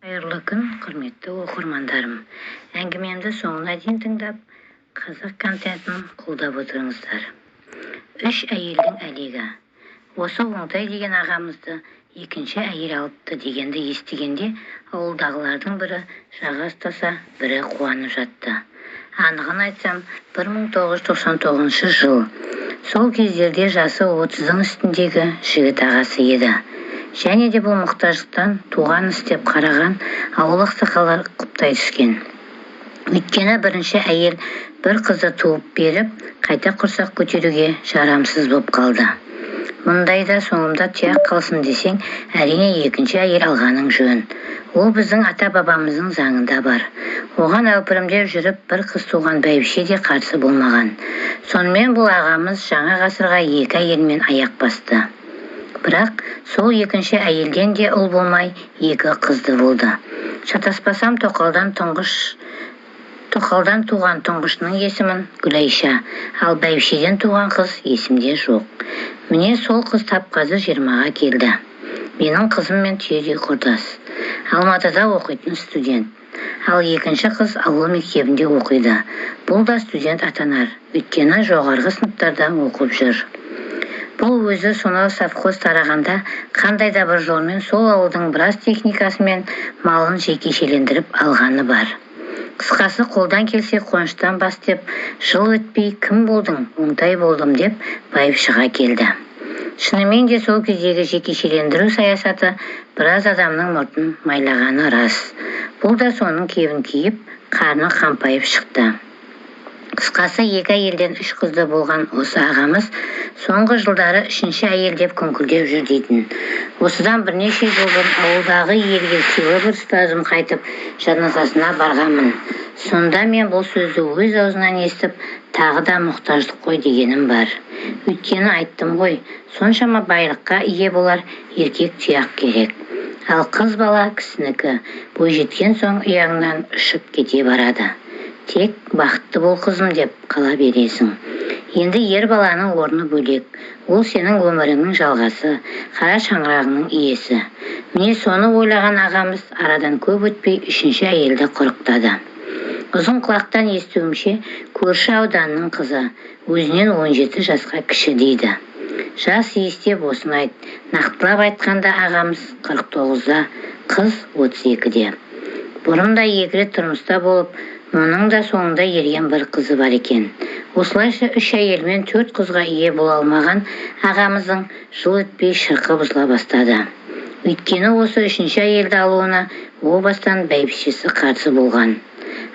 Қайырлы күн, құрметті оқырмандарым. Әңгімемді соңына дейін тыңдап, қазақ контентін қолдап отырыңыздар. Үш әйелдің әлегі. Осы оңтай деген ағамызды екінші әйел алыпты дегенді естігенде, ауылдағылардың бірі жаға ұстаса, бірі қуанып жатты. Анығын айтсам, 1999 жыл. Сол кездерде жасы 30-ның үстіндегі жігіт ағасы еді. Және де бұл мұқтаждықтан туған істеп қараған ауыл ақсақалдар құптай түскен. Өйткені бірінші әйел бір қызды туып беріп, қайта құрсақ көтеруге жарамсыз боп қалды. Мұндайда соңымда тұяқ қалсын десең, әрине екінші әйел алғаның жөн. Ол біздің ата-бабамыздың заңында бар. Оған әупірімдеп жүріп, бір қыз туған бәйбіше де қарсы болмаған. Сонымен бұл ағамыз жаңа ғасырға екі әйелмен аяқ басты. Бірақ сол екінші әйелден де ұл болмай, екі қызды болды. Шатаспасам Тоқалдан туған тұңғышының есімін Гүлайша, ал бәйбішеден туған қыз есімде жоқ. Міне сол қыз тапқазы 20-ға келді. Менің қызыммен түйедей құрдас. Алматыда оқитын студент. Ал екінші қыз ауыл мектебінде оқиды. Бұл да студент атанар, өйткені жоғарғы сыныптарда оқып жүр. Бұл өзі сонау совхоз тарағанда қандай да бір жолмен сол ауылдың біраз техникасы мен малын жекешелендіріп алғаны бар. Қысқасы қолдан келсе қуаныштан бас деп, жыл өтпей кім болдың, оңтай болдым деп байбішеға келді. Шынымен де сол кездегі жекешелендіру саясаты біраз адамның мұртын майлағаны рас. Бұл да соның кебін киіп, қарны қампайып шықты. Қысқасы екі әйелден 3 қызды болған осы ағамыз соңғы жылдары 3-ші әйел деп күңкілдеп жүр дейтін. Осыдан бірнеше жыл бұрын ауылдағы елге сыйлы бір ұстазым қайтып жаназасына барғанмын. Сонда мен бұл сөзді өз аузынан естіп, тағы да мұқтаждық қой дегенім бар. Өйткені айттым ғой, соншама байлыққа ие болар еркек тұяқ керек. Ал қыз бала кісінікі, бойжеткен соң ұяңнан ұшып кете барады. Тек бақытты бол қызым деп қала бересің. Енді ер баланың орны бөлек. Ол сенің өміріңнің жалғасы, қара шаңырағының иесі. Міне соны ойлаған ағамыз арадан көп өтпей 3-ші әйелді құрықтады. Ұзын құлақтан естуімше, көрші ауданның қызы, өзінен 17 жасқа кіші дейді. Жас естеп осын айт. Нақтылап айтқанда ағамыз 49-да, қыз 32-де. Бұрында 2 рет тұрмыста болып, оның да соңында ерген бір қызы бар екен. Осылайша 3 әйелмен 4 қызға ие бола алмаған ағамыздың жыл өтпей шырқы бұзыла бастады. Өйткені осы 3-ші әйелді алуына о бастан бәйбішесі қарсы болған.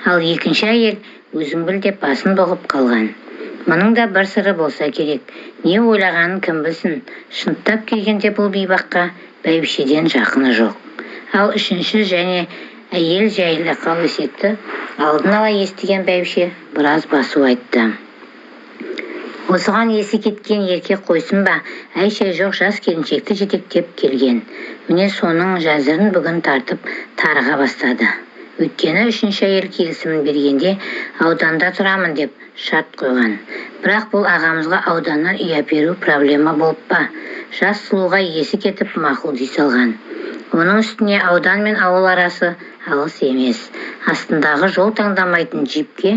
Ал 2-ші әйел өзің біл деп басын бұғып қалған. Мұның да бір сыры болса керек. Не ойлағанын кім білсін. Шынттап келгенде бұл бейбаққа бәйбішеден жақыны жоқ. Ал 3-ші және әйел жайлы қауесетті алдын ала естіген бәйбіше біраз басу айтты. Осыған есі кеткен еркек қойсын ба, әй-шәй жоқ жас келіншекті жетектеп келген. Міне соның жазырын бүгін тартып тарыға бастады. Өйткені 3-ші әйел келісімін бергенде ауданда тұрамын деп шарт қойған. Бірақ бұл ағамызға ауданнан үй әперу проблема болып па, жас сұлуға есі кетіп мақұл дей салған. Оның үстіне аудан мен ауыл арасы алыс емес. Астындағы жол таңдамайтын джипке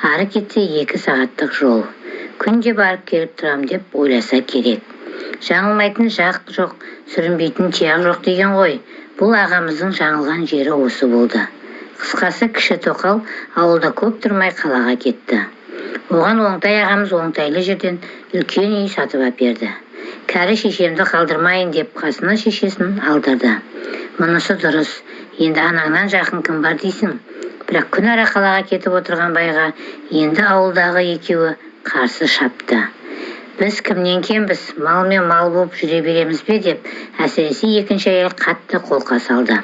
ары кетсе 2 сағаттық жол. Күнде барып келіп тұрам деп ойласа керек. Жаңылмайтын жақ жоқ, сүрінбейтін тияқ жоқ деген ғой. Бұл ағамыздың жаңылған жері осы болды. Қысқасы кіші Тоқал ауылда көп тұрмай қалаға кетті. Оған оңтай ағамыз оңтайлы жерден үлкен үй сатып әперді. Кәрі шешемді қалдырмайын деп қасына шешесін алдырды. Мұнысы дұрыс. Енді анаңнан жақын кім бар дейсің. Бірақ күн ара қалаға кетіп отырған байға енді ауылдағы екеуі қарсы шапты. Біз кімнен кембіз, мал мен мал болып жүре береміз бе деп, әсіресе 2-ші әйел қатты қолқа салды.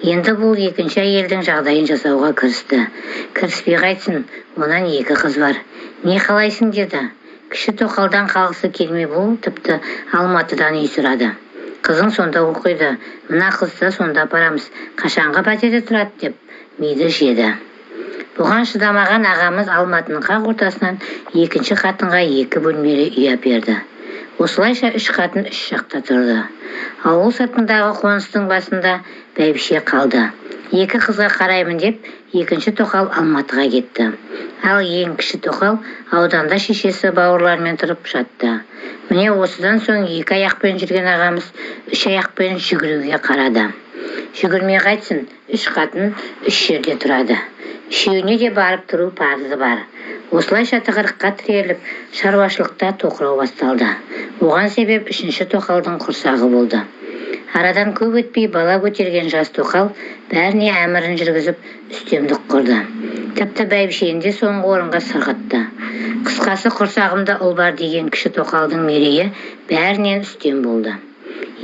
Енді бұл 2-ші әйелдің жағдайын жасауға кірісті. Кіріспей қайтсын, онан 2 қыз бар. Не қалайсың деді. Кіші Тоқалдан қалғысы келмей бұл тіпті Алматыдан үй сұрады. Қызың сонда оқиды, мына қызды сонда апарамыз, қашанғы пәтерде тұрады деп миды жеді. Бұған шыдамаған ағамыз Алматының қақ ортасынан 2-ші қатынға 2 бөлмелі үй әперді. Осылайша 3 қатын 3 жақта тұрды. Ауыл сыртындағы қоныстың басында бәйбіше қалды. Екі қызға қараймын деп, екінші тоқал Алматыға кетті. Ал ең кіші тоқал ауданда шешесі бауырлармен тұрып жатты. Міне осыдан соң екі аяқпен жүрген ағамыз үш аяқпен жүгіруге қарады. Жүгірмей қайтсын, үш қатын үш жерде тұрады. Үшеуіне де барып тұру парызы бар. Осылайша тығырыққа тіреліп, шаруашылықта тоқырау басталды. Оған себеп үшінші тоқалдың құрсағы болды. Арадан көп өтпей бала көтерген жас тоқал бәріне әмірін жүргізіп үстемдік құрды. Тіпті бәйбішені де соңғы орынға сырғытты. Қысқасы құрсағымда ұл бар деген кіші тоқалдың мерейі бәрінен үстем болды.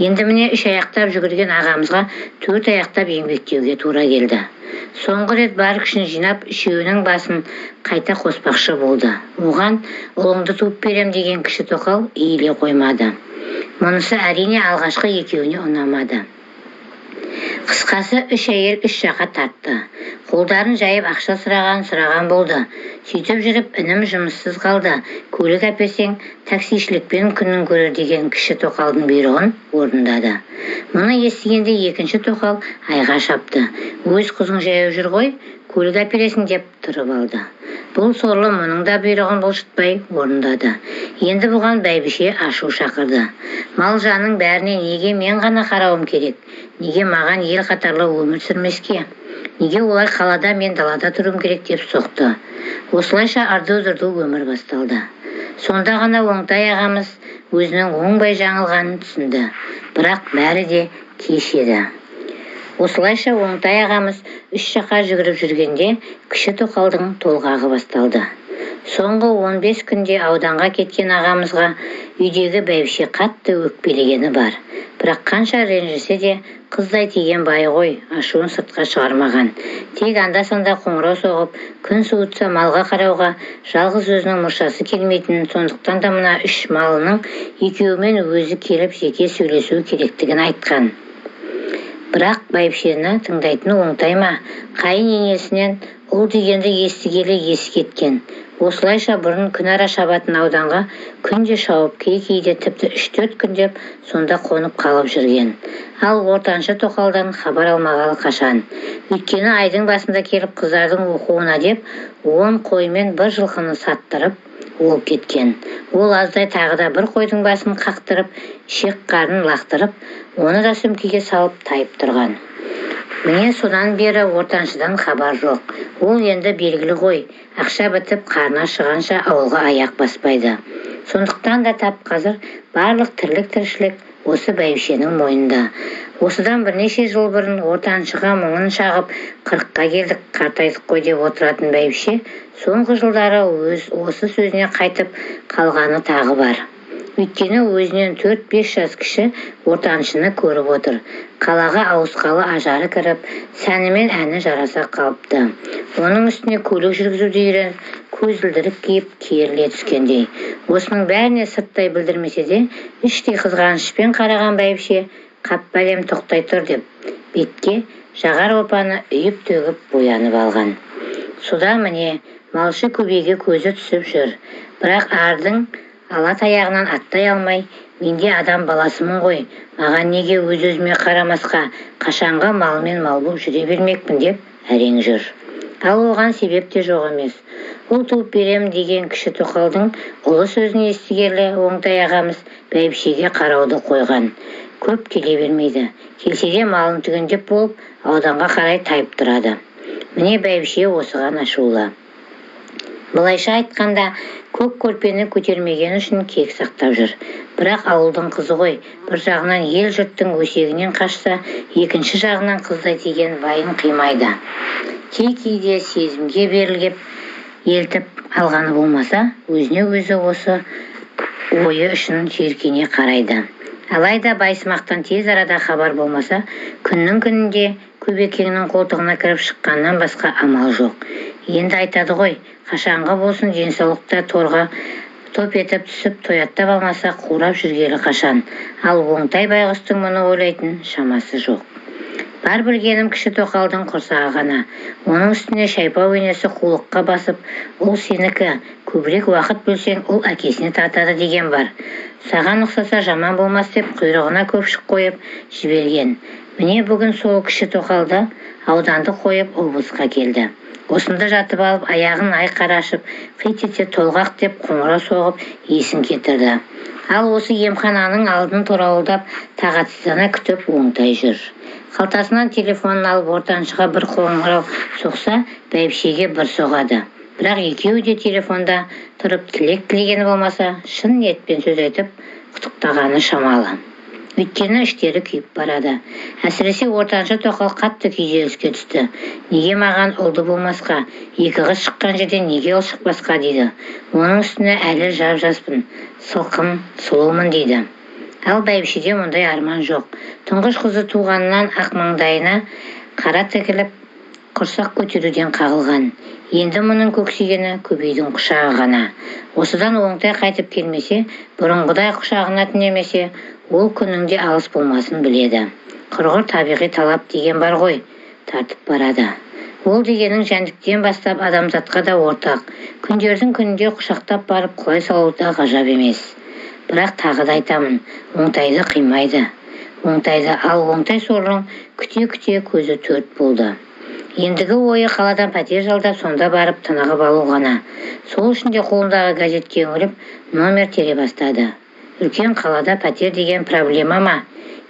Енді міне үш аяқтап жүгірген ағамызға төрт аяқтап еңбектеуге тура келді. Соңғы рет бар күшін жинап, үшеуінің басын қайта қоспақшы болды. Оған ұлыңды туып берем деген кіші тоқал иіле қоймады. Мұнысы әрине алғашқы екеуіне ұнамады. Қысқасы үш әйел үш жаққа тартты. Қолдарын жайып ақша сұраған болды. Сөйтіп жүріп інім жұмыссыз қалды. Көлік әперсең таксишілікпен күнін көрер деген кіші тоқалдың бұйрығын орындады. Мұны естігенде екінші тоқал айға шапты. Өз қызың жаяу жүр ғой, көлік әпересің деп тұрып алды. Бұл сорлы мұның да бұйрығын бұлжытпай орындады. Енді бұған бәйбіше ашу шақырды. Мал жанның бәріне неге мен ғана қарауым керек? Неге маған ел қатарлы өмір сүрмеске? Неге олай қалада мен далада тұрым керек деп соқты. Осылайша арду-дұрду өмір басталды. Сонда ғана оңтай ағамыз өзінің оңбай жаңылғанын түсінді. Бірақ бәрі де кеш еді. Осылайша оңтай ағамыз үш жаққа жүгіріп жүргенде кіші тоқалдың толғағы басталды. Соңғы 15 күнде ауданға кеткен ағамызға үйдегі бәйбіше қатты өкпелегені бар. Бірақ қанша ренжісе де қыздай тиген байы ғой, ашуын сыртқа шығармаған. Тек анда-санда қоңырау соғып, күн суытса малға қарауға жалғыз өзінің мұршасы келмейтінін, сондықтан да мына үш малының екеуімен өзі келіп жеке сөйлесу керектігін айтқан. Бірақ бәйбішені тыңдайтын оңтай ма? Қайын енесінен ұл дегенді естігелі есі кеткен. Осылайша бұрын күнара шабатын ауданға күнде шауып, кейде тіпті 3-4 күндеп сонда қонып қалып жүрген. Ал ортаншы тоқалдан хабар алмағалы қашан. Өйткені айдың басында келіп қыздардың оқуына деп 10 қоймен бір жылқыны саттырып ол кеткен. Ол аздай тағы да бір қойдың басын қақтырып, шек қарын лақтырып, оны да сөмкеге салып тайып тұрған. Міне содан бері ортаншыдан хабар жоқ. Ол енді белгілі ғой, ақша бітіп қарна шығанша ауылға аяқ баспайды. Сондықтан да тап қазір барлық тірлік тіршілік осы бәйбішенің мойнында. Осыдан бірнеше жыл бұрын ортаншыға мұңын шағып, 40-қа келдік, қартайдық қой деп отыратын бәйбіше соңғы жылдары осы сөзіне қайтып қалғаны тағы бар. Өйткені өзінен 4-5 жас кіші ортаншыны көріп отыр. Қалаға ауысқалы ажары кіріп, сәнімен әні жараса қалыпты. Оның үстіне көлік жүргізуді үйреніп, көзілдірік киіп керіле түскендей. Осының бәріне сырттай білдірмесе де, іштей қызғанышпен қараған бәйбіше қап бәлем тоқтай тұр деп, бетке жағар опаны үйіп төгіп боянып алған. Содан міне малшы көбеге көзі түсіп жүр. Бірақ ардың ала таяғынан аттай алмай, менде адам баласымын ғой, маған неге өз-өзіме қарамасқа, қашанға малмен мал болып жүре бермекпін деп әрең жүр. Ал оған себеп те жоқ емес. Ұл туып берем деген кіші тоқалдың ұлы сөзін естігелі оңтай ағамыз бәйбішеге қарауды қойған. Көп келе бермейді. Келсе де малын түгендеп болып, ауданға қарай тайып тұрады. Міне бәйбіше осыған ашулы. Былайша айтқанда, көк көрпені көтермеген үшін кек сақтап жүр. Бірақ ауылдың қызы ғой, бір жағынан ел жұрттың өсегінен қашса, екінші жағынан қыздай тиген байын қимайды. Кейде сезімге берілгеп, елтіп алғаны болмаса, өзіне өзі осы ойы үшін жеркене қарайды. Алайда байсымақтан тез арада хабар болмаса, күннің күнінде көбекеңнің қолтығына кіріп шыққаннан басқа амал жоқ. Енді айтады ғой, қашанға болсын денсаулықта торға топ етіп түсіп тояттап алмаса қурап жүргелі қашан. Ал оңтай байғұстың мұны ойлайтын шамасы жоқ. Бар білгенім кіші тоқалдың құрсағы ғана. Оның үстіне шайпау енесі қулыққа басып, ол сенікі, көбірек уақыт бөлсең, ол әкесіне тартады деген бар. Саған ұқсаса жаман болмас деп құйрығына көпшік қойып жіберген. Міне бүгін сол кіші тоқалды ауданды қойып облысқа келді. Осында жатып алып, аяғын айқара ашып, қит етсе толғақ деп қоңырау соғып, есін кетірді. Ал осы емхананың алдын торауылдап, тағатсыздана күтіп оңтай жүр. Қалтасынан телефонын алып ортаншыға бір қоңырау соқса, бәйбішеге бір соғады. Бірақ екеуі де телефонда тұрып тілек тілегені болмаса, шын ниетпен сөз айтып, құттықтағаны шамалы. Өйткені іштері күйіп барады. Әсіресе ортаншы тоқал қатты күйзеліске түсті. Неге маған ұлды болмасқа, екі қыз шыққан жерден неге ұл шықпасқа дейді. Оның үстіне әлі жап-жаспын, сылқым, сұлумын дейді. Ал бәйбішеде мұндай арман жоқ. Тұңғыш қызы туғанынан ақ маңдайына қара тігіліп, құрсақ көтеруден қағылған. Енді мұның көксегені көбейдің құшағы ғана. Осыдан оңтай қайтып келмесе, бұрынғыдай құшағына түнемесе, ол күнінде алыс болмасын біледі. Құрғыр табиғи талап деген бар ғой, тартып барады. Ол дегенің жәндіктен бастап адамзатқа да ортақ. Күндердің күнінде құшақтап барып құлай салу да ғажап емес. Бірақ тағы да айтамын, оңтайды қимайды. Оңтайды, ал оңтай сорлың күте-күте көзі төрт болды. Ендігі ойы қаладан пәтер жалдап, сонда барып тынығып алу ғана. Сол үшін де қолындағы газетке үңіліп, номер тере бастады. Үлкен қалада пәтер деген проблема ма?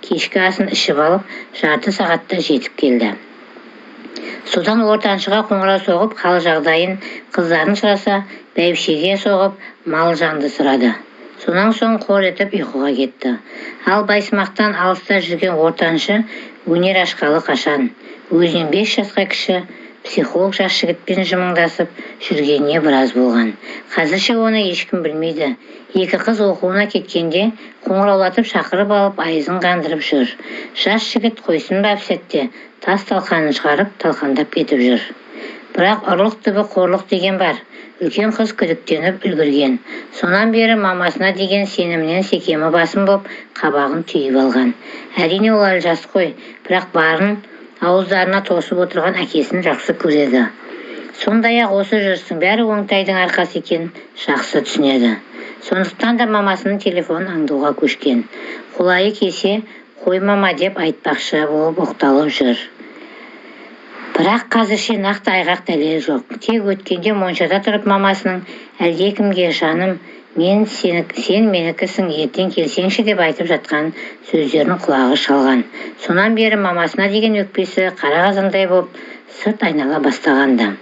Кешкі асын ішіп алып, жарты сағатта жетіп келді. Содан ортаншыға қоңырау соғып, хал жағдайын қыздарын сұраса, бәйбішеге соғып, мал жанды сұрады. Сонан соң қор етіп ұйқыға кетті. Ал Байсымақтан алыста жүрген ортаншы өнер ашқалы қашан. Өзінен 5 жасқа кіші психолог жас жігітпен жымыңдасып жүргеніне біраз болған. Қазірше оны ешкім білмейді. Екі қыз оқуына кеткенде қоңыраулатып шақырып алып айызын қандырып жүр. Жас жігіт қойсын ба әп-сәтте тас талқанын шығарып талқандап кетіп жүр. Бірақ ұрлық түбі қорлық деген бар. Үлкен қыз күдіктеніп үлгірген. Сонан бері мамасына деген сенімнен секемі басым боп қабағын түйіп алған. Әрине ол әлі жас қой, бірақ барын ауыздарына тосып отырған әкесін жақсы көреді. Сондай-ақ осы жүрістің бәрі оңтайдың арқасы екенін жақсы түсінеді. Сондықтан да мамасының телефонын аңдуға көшкен. Қолайы келсе, қой мама деп айтпақшы болып оқталып жүр. Бірақ қазірше нақты айғақ дәлел жоқ. Тек өткенде моншада тұрып мамасының әлдекімге жаным, сен менікісің, ертең келсеңші деп айтып жатқан сөздерін құлағы шалған. Сонан бері мамасына деген өкпесі қара қазандай болып сырт айнала бастағанда.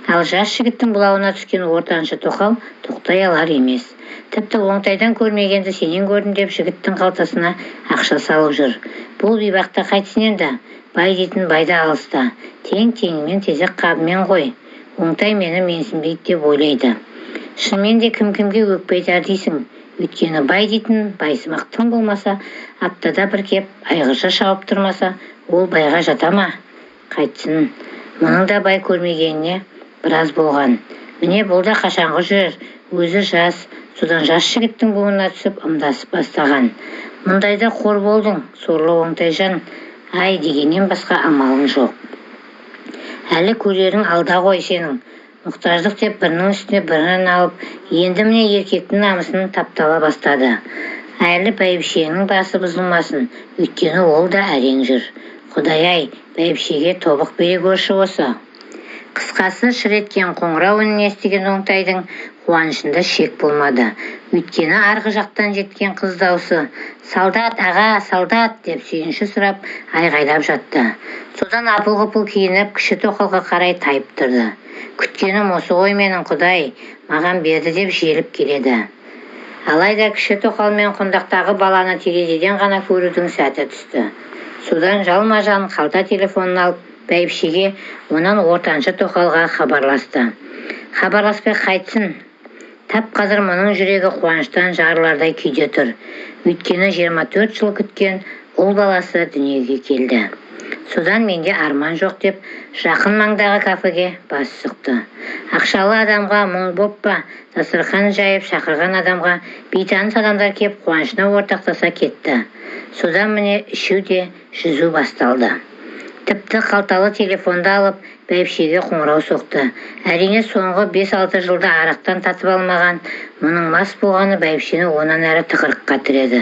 Ал жас жігіттің бұлауына түскен ортаншы тоқал тоқтай алар емес. Тіпті оңтайдан көрмегенді сенен көрдім деп жігіттің қалтасына ақша салып жүр. Бұл бейбақта қайтсын енді, бай дейтін байда алыста. Тең-теңімен тезек қабымен ғой. Оңтай мені менсінбейді деп ойлайды. Шынымен де кім-кімге өкпе айтар дейсің. Өйткені бай дейтін Байсымақтың болмаса, аптада бір кеп айғырша шауып тұрмаса, ол байға жата ма? Қайтсын, мұның да бай көрмегеніне біраз болған. Міне бұл да қашанғы жүрер, өзі жас, содан жас жігіттің буына түсіп ымдасып бастаған. Мұндайда қор болдың, сорлы Оңтайжан, ай дегеннен басқа амалың жоқ. Әлі көрерің алда ғой сенің. Мұқтаждық деп бірінің үстіне бірін алып, енді міне еркектің намысын таптала бастады. Әлі бәйбішенің басы бұзылмасын, өйткені ол да әрең жүр. Құдай-ай, бәйбішеге тобық бере көрші осы. Қысқасы шыр еткен қоңырау үнін естіген Оңтайдың қуанышында шек болмады. Өйткені арғы жақтан жеткен қыз даусы «Солдат, аға, солдат!» деп сүйінші сұрап айғайлап жатты. Содан апыл-ғұпыл киініп кіші тоқалға қарай тайып тұрды. Күткенім осы ғой менің Құдай, маған берді деп желіп келеді. Алайда кіші тоқал мен құндақтағы баланы терезеден ғана көрудің сәті түсті. Содан жалма-жан қалта телефонын алып бәйбішеге, онан ортаншы тоқалға хабарласты. Хабарласпай қайтсын. Тап қазір мұның жүрегі қуаныштан жарылардай күйде тұр. Өйткені 24 жыл күткен ұл баласы дүниеге келді. Содан менде арман жоқ деп жақын маңдағы кафеге бас сұқты. Ақшалы адамға мұң боп па, дастархан жайып шақырған адамға бейтаныс адамдар кеп қуанышына ортақтаса кетті. Содан міне ішу де жүзу басталды. Тіпті қалталы телефонды алып бәйбішеге қоңырау соқты. Әрине соңғы 5-6 жылда арақтан татып алмаған, мұның мас болғаны бәйбішені онан әрі тығырыққа тіреді.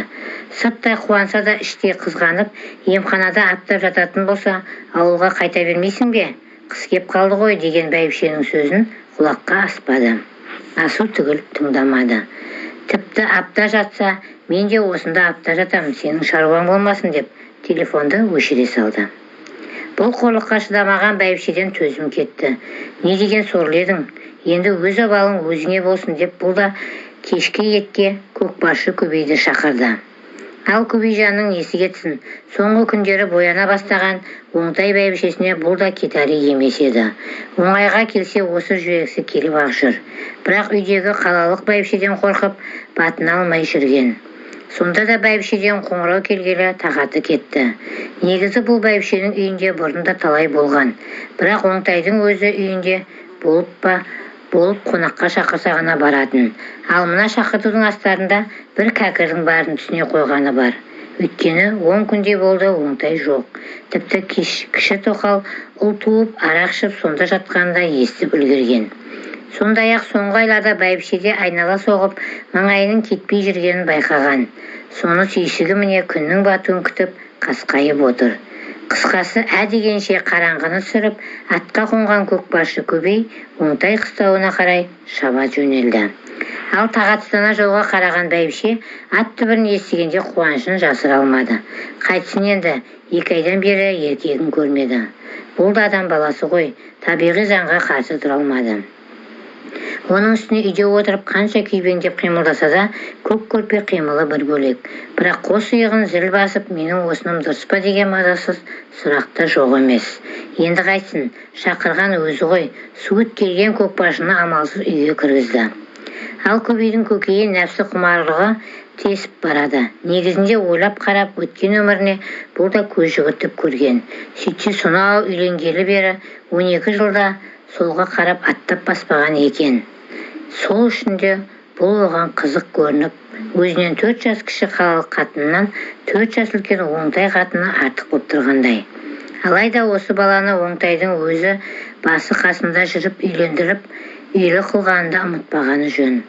Сырттай қуанса да іштей қызғанып, емханада аттап жататын болса, ауылға қайта бермейсің бе? Қыс кеп қалды ғой деген бәйбішенің сөзін құлаққа аспады. Асу түгіл тыңдамады. Тіпті апта жатса, мен де осында апта жатам, сенің шаруаң болмасын деп телефонды өшіре салды. Бұл қорлыққа шыдамаған бәйбішеден төзім кетті. Не деген сорлы едің? Енді өз обалың өзіңе болсын деп бұл да кешкі етке көкбашы көбейді шақырды. Ал көбейжанның несі кетсін, соңғы күндері бояна бастаған оңтай бәйбішесіне бұл да кетәрі емес еді. Оңайға келсе осы жүрексі келіп ақ жүр. Бірақ үйдегі қалалық бәйбішеден қорқып, батын алмай жүрген. Сонда да бәйбішеден қоңырау келгелі тағаты кетті. Негізі бұл бәйбішенің үйінде бұрында талай болған. Бірақ оңтайдың өзі үйінде болып қонаққа шақырса ғана баратын. Ал мына шақыртудың астарында бір кәкірдің барын түсіне қойғаны бар. Өйткені 10 күнде болды оңтай жоқ. Тіпті кіші тоқал ұл туып арақ ішіп сонда жатқанда естіп үлгерген. Сондай-ақ соңғы айларда бәйбішеде айнала соғып, маңайының кетпей жүргенін байқаған. Соны түйшігі міне күннің батуын күтіп қасқайып отыр. Қысқасы дегенше қараңғыны сүріп, атқа қонған көкбашы көбей оңтай қыстауына қарай шаба жөнелді. Ал тағатсыздана жолға қараған бәйбіше ат түбірін естігенде қуанышын жасыра алмады. Қайтсын енді, 2 айдан бері еркегін көрмеді. Бұл да адам баласы ғой, табиғи заңға қарсы тұра алмады. Оның үстіне үйде отырып қанша күйбеңдеп қимылдаса да, көк көрпе қимылы бір бөлек. Бірақ қос иығын зіл басып, менің осыным дұрыс па деген мазасыз сұрақта жоқ емес. Енді қайтсын, шақырған өзі ғой, суыт келген көкбашыны амалсыз үйге кіргізді. Ал көбейдің көкейі нәпсі құмарлығы тесіп барады. Негізінде ойлап қарап өткен өміріне бұл да көз жүгіртіп көрген. Сөйтсе сонау үйленгелі бері 12 жылда солға қарап аттап баспаған екен. Сол үшінде бұл оған қызық көрініп, өзінен 4 жас кіші қалалық қатынынан 4 жас үлкен оңтай қатыны артық боп тұрғандай. Алайда осы баланы оңтайдың өзі басы қасында жүріп үйлендіріп, үйлі қылғанды ұмытпағаны жөн.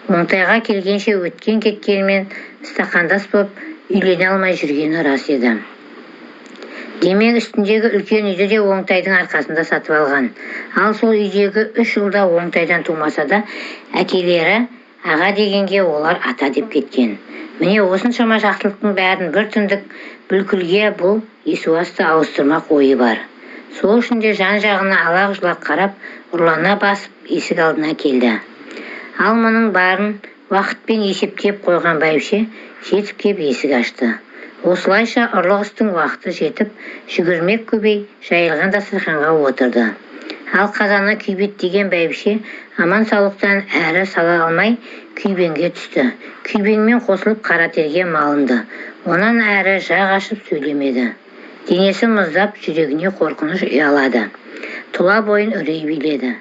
Оңтайға келгенше өткен кеткенмен стақандас боп үйлене алмай жүргені рас еді. Демек үстіндегі үлкен үйді де оңтайдың арқасында сатып алған. Ал сол үйдегі 3 жылда оңтайдан тумаса да, әкелері аға дегенге олар ата деп кеткен. Міне осыншама жақсылықтың бәрін бір түндік бүлкілге бұл есуасты ауыстырмақ ойы бар. Сол үшін де жан-жағына алақ-жұлақ қарап, ұрлана басып есік алдына келді. Ал мұның барын уақытпен есептеп қойған бәйбіше жетіп кеп есік ашты. Осылайша ұрлық істің уақыты жетіп, жүгірмек көбей жайылған дастарханға отырды. Ал қазаны күйбеттеген бәйбіше аман саулықтан әрі сала алмай күйбеңге түсті. Күйбеңмен қосылып қара терге малынды. Онан әрі жақ ашып сөйлемеді. Денесі мұздап, жүрегіне қорқыныш ұялады. Тұла бойын үрей биледі.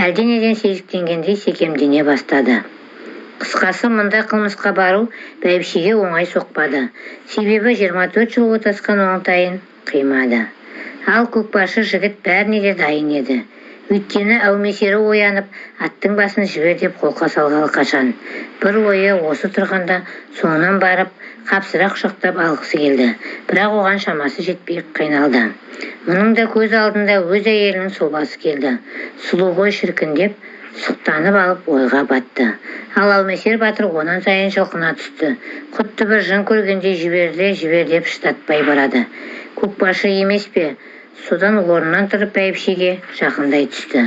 Әлденеден сезіктенгендей секемдене бастады. Қысқасы мұндай қылмысқа бару бәйбішеге оңай соқпады. Себебі 24 жыл отасқан оңтайын қимады. Ал көкбашы жігіт бәріне де дайын еді. Өйткені әумесері оянып, аттың басын жібер деп қолқа салғалы қашан. Бір ойы осы тұрғанда соңынан барып, қапсыра құшақтап алғысы келді. Бірақ оған шамасы жетпей қиналды. Мұның да көз алдында өз әйелінің сұлбасы келді. Сұлу ғой шіркін деп, сұқтанып алып ойға батты. Ал әумесер батыр онан сайын жылқына түсті. Құтты бір жын көргенде жібер деп шыдатпай барады. Көкбашы емес пе? Содан орнынан тұрып бәйбішеге жақындай түсті.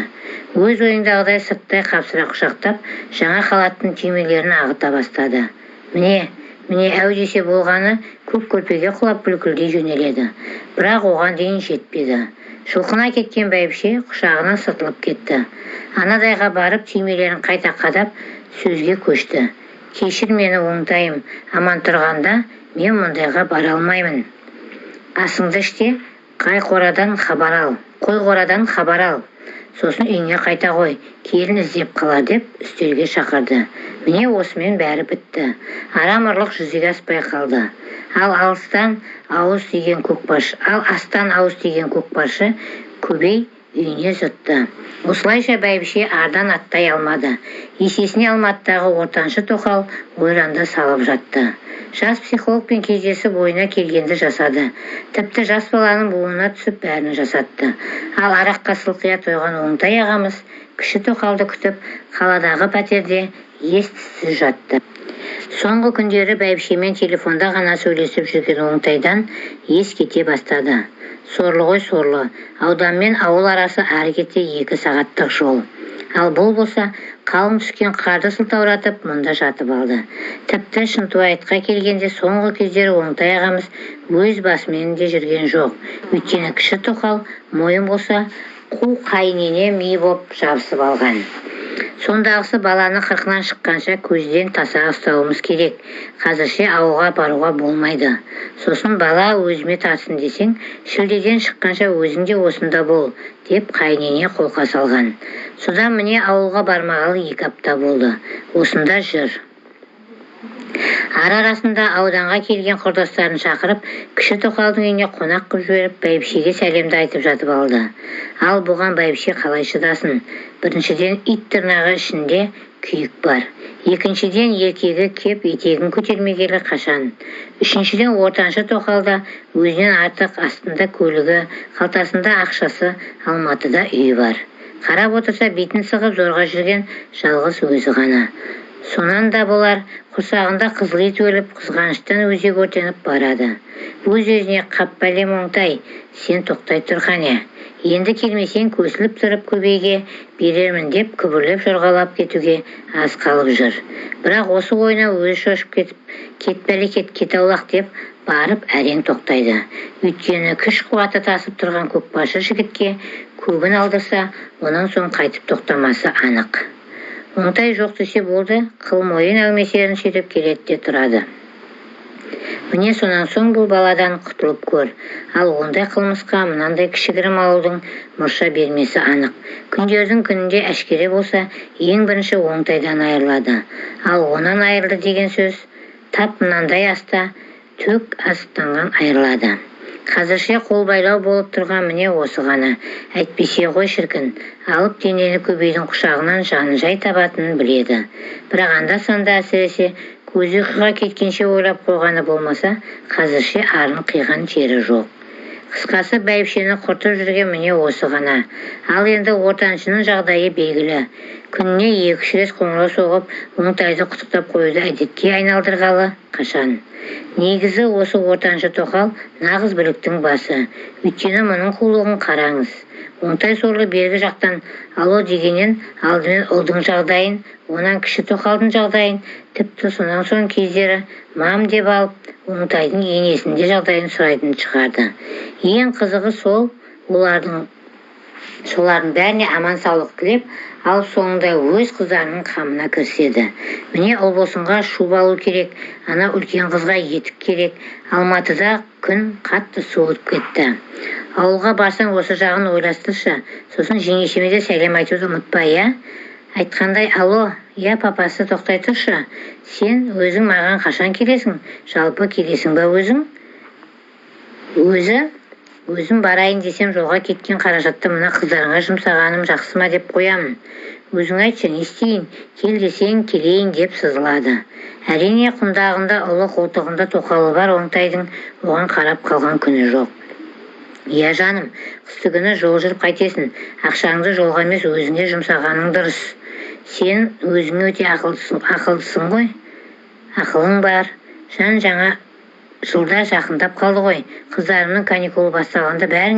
Өз ойындағыдай сырттай қапсыра құшақтап, жаңа халаттың түймелерін ағыта бастады. Міне әу десе болғаны көк көрпеге құлап бүлкілдей жөнеледі. Бірақ оған дейін жетпеді. Жылқына кеткен бәйбіше құшағынан сытылып кетті. Анадайға барып түймелерін қайта қадап сөзге көшті. Кешір мені оңтайым, аман тұрғанда мен мұндайға бара алмаймын. Асыңды іште, қой қорадан хабар ал. Сосын үйіңе қайта қой, келін іздеп қалар деп үстелге шақырды. Міне осымен бәрі бітті. Арамырлық жүзеге аспай қалды. Ал астан ауыз тиген көкпаршы көбей үйіне зытты. Осылайша бәйбіше ардан аттай алмады. Есесіне Алматыдағы ортаншы тоқал ойранда салып жатты. Жас психологпен кездесіп ойына келгенді жасады. Тіпті жас баланың буына түсіп бәрін жасатты. Ал араққа сылқия тойған Оңтай ағамыз кіші тоқалды күтіп қаладағы пәтерде ес-түссіз жатты. Соңғы күндері бәйбішемен телефонда ғана сөйлесіп жүрген Оңтайдан ес кете бастады. Сорлы ғой сорлы, аудан мен ауыл арасы әрі кетсе 2 сағаттық жол. Ал бұл болса қалың түскен қарды сылтауратып мұнда жатып алды. Тіпті шынтуайтқа келгенде соңғы кездері Оңтай ағамыз өз басымен де жүрген жоқ. Өйткені кіші тоқал мойын болса қу қайнене ми боп жабысып алған. Сондағысы баланы қырқынан шыққанша көзден таса ұстауымыз керек. Қазірше ауылға баруға болмайды. Сосын бала өзіме тартсын десең, шілдеден шыққанша өзің де осында бол, деп қайнене қолқа салған. Содан міне ауылға бармағалы 2 апта болды. Осында жүр. Арасында ауданға келген құрдастарын шақырып, кіші тоқалдың үйіне қонақ қып жіберіп, бәйбішеге сәлемді айтып жатып алды. Ал бұған бәйбіше қалай шыдасын? Біріншіден ит тырнағы ішінде күйік бар. Екіншіден еркегі кеп етегін көтермегелі қашан. Үшіншіден ортаншы тоқалда өзінен артық астында көлігі, қалтасында ақшасы, Алматыда үйі бар. Қарап отырса бетін сығып зорға жүрген жалғыз өзі ғана. Сонан да болар, құрсағында қызыл ит өліп, қызғаныштан өзек өртеніп барады. Өз-өзіне қап бәлем Оңтай, сен тоқтай тұр қане. Енді келмесең көсіліп тұрып көбейге берермін деп күбірлеп жорғалап кетуге аз қалып жүр. Бірақ осы ойына өзі шошып кетіп, кет аулақ деп барып әрең тоқтайды. Өйткені күш қуаты тасып тұрған көкпаршы жігітке көбін алдырса, онан соң қайтып тоқтамасы анық. Оңтай жоқ десе болды, қыл мойын әумесерін сөйтіп келеді де тұрады. Міне сонан соң бұл баладан құтылып көр. Ал ондай қылмысқа мынандай кішігірім ауылдың мұрша бермесі анық. Күндердің күнінде әшкере болса, ең бірінші Оңтайдан айырылады. Ал онан айырылды деген сөз, тап мынандай аста төк азыптанған айырылады. Қазірше қол байлау болып тұрған міне осы ғана. Әйтпесе ғой шіркін, алып денелі көбейдің құшағынан жаны жай табатынын біледі. Бірақ анда-санда әсіресе көзі ұйқыға кеткенше ойлап қойғаны болмаса, қазірше арын қиған жері жоқ. Қысқасы бәйбішені құртып жүрген міне осы ғана. Ал енді ортаншының жағдайы белгілі. Күніне 2-3 рет қоңырау соғып, Оңтайды құттықтап қоюды әдетке айналдырғалы қашан. Негізі осы ортаншы тоқал нағыз бүліктің басы. Өйткені мұның қулығын қараңыз. Оңтай сорлы бергі жақтан алло дегеннен алдымен ұлдың жағдайын, онан кіші тоқалдың жағдайын, тіпті сонан соң кездері мам деп алып, Оңтайдың енесінде жағдайын сұрайтын шығарды. Ең қызығы сол, солардың бәріне аман саулық тілеп, ал соңында өз қыздарының қамына кіріседі. Міне ұлбосынға шуб алу керек, ана үлкен қызға етік керек. Алматыда күн қатты суытып кетті. Ауылға барсаң осы жағын ойластыршы, сосын жеңешеме де сәлем айтуды ұмытпа, я? Айтқандай, алло, я папасы тоқтай тұршы. Сен өзің маған қашан келесің? Жалпы келесің ба өзің? Өзім барайын десем жолға кеткен қаражатты мына қыздарыңа жұмсағаным жақсы ма деп қоямын. Өзің айтшы, не істейін? Кел десең келейін деп сызылады. Әрине құндағында ұлы қолтығында тоқалы бар Оңтайдың оған қарап қалған күні жоқ. Я жаным, қыстыгүні жол жүріп қайтесің. Ақшаңды жолға емес өзіңе жұмсағаның дұрыс. Сен өзің өте ақылдысың ғой. Ақылың бар. Жаңа жылдар жақындап қалды ғой. Қыздарымның каникулы басталғанда бәрің